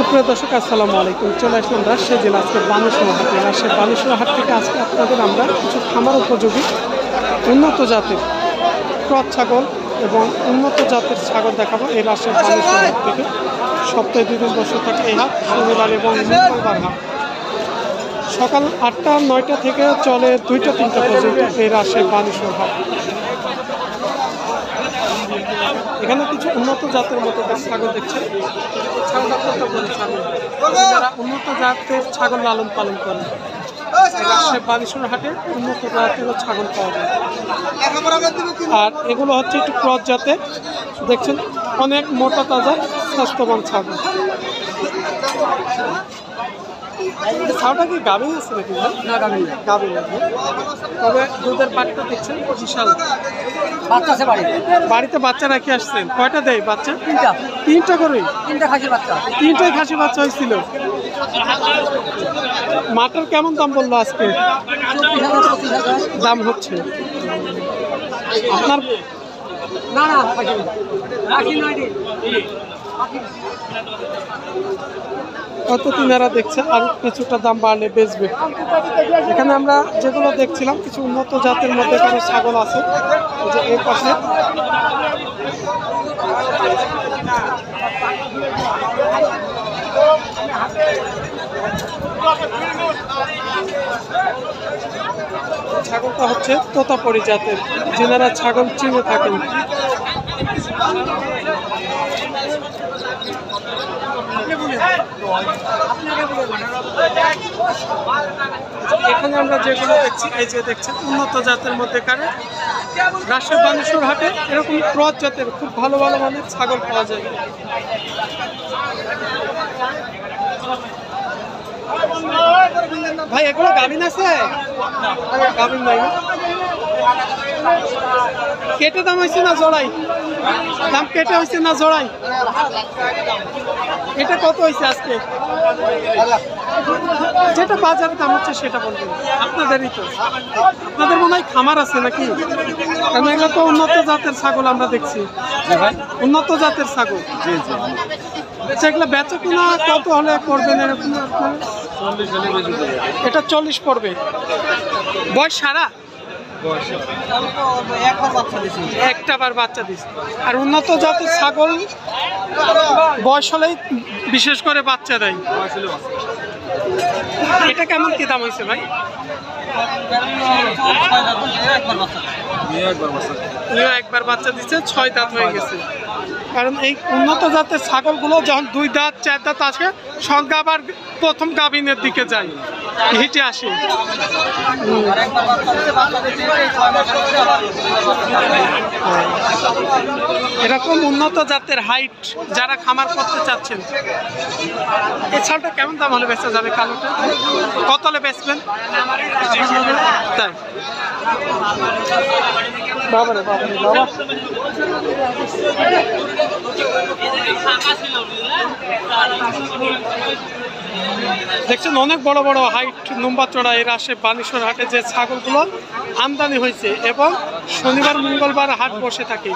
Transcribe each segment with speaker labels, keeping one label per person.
Speaker 1: সুপ্রিয় দর্শক আসসালামু আলাইকুম। চলে আসলাম রাজশাহী জেলা আজকে বানেশ্বর হাটে। রাজশাহী বানেশ্বর হাট থেকে আজকে আপনাদের আমরা কিছু খামার উপযোগী উন্নত জাতের ক্রস ছাগল এবং উন্নত জাতের ছাগল দেখাবো। এই রাজশাহী বানেশ্বর হাট থেকে সপ্তাহে 2 দিন বসে থাকে এই হাট, শনিবার এবং মঙ্গলবার হাট। সকাল 8টা 9টা থেকে চলে 2টা 3টা পর্যন্ত এই রাজশাহী বানেশ্বর হাট। এখানে কিছু উন্নত জাতের মতো ছাগল দেখছেন। যারা উন্নত জাতের ছাগল লালন পালন করে রাজশাহী বানেশ্বর হাটে উন্নত জাতের ছাগল পাওয়া যায়। আর এগুলো হচ্ছে একটু ক্রস জাতের, দেখছেন অনেক মোটা তাজা স্বাস্থ্যবান ছাগল। ছাওটা কি গাভিন আছে নাকি? না, গাভিন আছে, তবে দুধের বাটটা দেখছেন বিশাল।
Speaker 2: বাচ্চা আছে
Speaker 1: বাড়িতে বাচ্চা রাখি আসছেন। কয়টা দেয় বাচ্চা?
Speaker 2: তিনটা
Speaker 1: করে।
Speaker 2: খাসির বাচ্চা,
Speaker 1: 3টাই খাসি বাচ্চা হয়েছিল। মাটার কেমন দাম বললো আজকে? দাম হচ্ছে আপনার? কত তিনারা দেখছে আর কিছুটা দাম বাড়লে বেচবে। এখানে আমরা যেগুলো দেখছিলাম কিছু উন্নত জাতের মধ্যে কারো ছাগল আছে, যে এই পাশে ছাগলটা হচ্ছে তোতাপুরি জাতের, যেনারা ছাগল চিনে থাকেন। এখানে আমরা যেগুলো দেখছি, এই যে দেখছেন উন্নত জাতের মধ্যে কারে রাজশাহী বানেশ্বর হাটে এরকম ক্রস জাতের খুব ভালো ভালো মানের ছাগল পাওয়া যায়। ভাই এগুলো গাভিন আছে? গাভিন নাই। কেটে দাম হয়েছে না জোড়াই? দাম কেটে হয়েছে না জোড়াই? এটা কত হয়েছে আজকে? যেটা বাজারে দাম হচ্ছে সেটা বলবেন। আপনাদেরই তো, আপনাদের মনে হয় খামার আছে নাকি? কারণ এগুলো তো উন্নত জাতের ছাগল আমরা দেখছি। উন্নত জাতের ছাগল সেগুলো বেচা কিনা কত হলে করবেন এরকম? এটা 40 পড়বে। বয়স সারা একটা বার বাচ্চা দিচ্ছে। আর উন্নত জাতের ছাগল বয়স হলেই বিশেষ করে বাচ্চা দেয়। এটা কেমন কি দাম হয়েছে ভাই? একবার বাচ্চা দিচ্ছে, 6 দাঁত হয়ে গেছে। কারণ এই উন্নত জাতের ছাগলগুলো যখন 2 দাঁত 4 দাঁত আসে, সংখ্যা আবার প্রথম গাভিনের দিকে যায়, হিটে আসে। এরকম উন্নত জাতের হাইট যারা খামার করতে চাচ্ছেন, এই ছালটা কেমন দাম হলে বেচা যাবে? কালোটা কত হলে বেচবেন? তাই বাবারে বাবারে বাবা। দেখছেন অনেক বড় বড় হাইট লম্বা চড়া এই রাজশাহী বানেশ্বর হাটে যে ছাগলগুলো আমদানি হয়েছে এবং শনিবার মঙ্গলবার হাট বসে থাকে।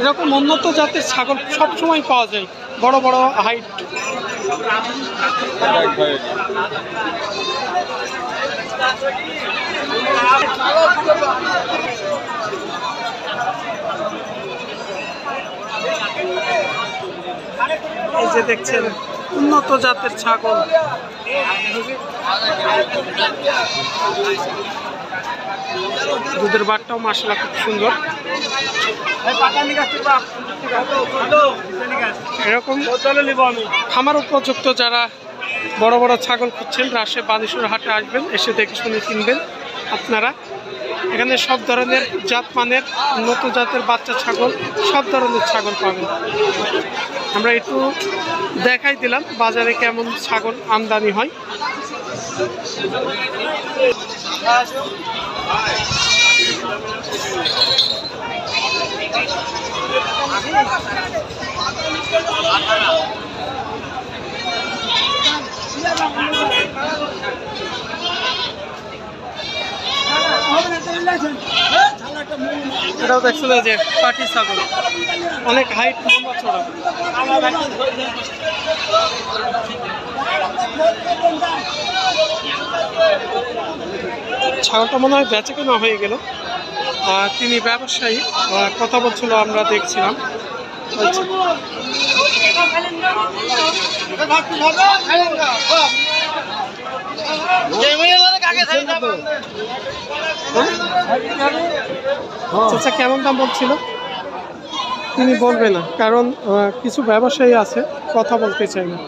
Speaker 1: এরকম উন্নত জাতের ছাগল সবসময় পাওয়া যায়, বড় বড় হাইট। এই যে দেখছেন উন্নত জাতের ছাগল। দুধের বাটটাও মাশাআল্লাহ খুব সুন্দর। এরকম খামার উপযুক্ত যারা বড় বড় ছাগল খুঁজছেন, রাজশাহী বানেশ্বর হাটে আসবেন, এসে দেখে শুনে কিনবেন আপনারা। এখানে সব ধরনের জাত মানের উন্নত জাতের বাচ্চা ছাগল, সব ধরনের ছাগল পাবেন। আমরা একটু দেখাই দিলাম বাজারে কেমন ছাগল আমদানি হয়। এটাও দেখছিল যে পাটি ছাগল, অনেক হাইট, লম্বা চড়া। ছাগলটা মনে হয় বেচে কেনা হয়ে গেল। তিনি ব্যবসায়ী, কথা বলছিল, আমরা দেখছিলাম। আচ্ছা। আচ্ছা, কেমন দাম বলছিল? তিনি বলবে না, কারণ কিছু ব্যবসায়ী আছে, কথা বলতে চাই না।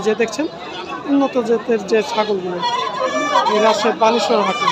Speaker 1: যে দেখছেন উন্নত জাতের যে ছাগলগুলো, এই রাজশাহী বানেশ্বর হাটে।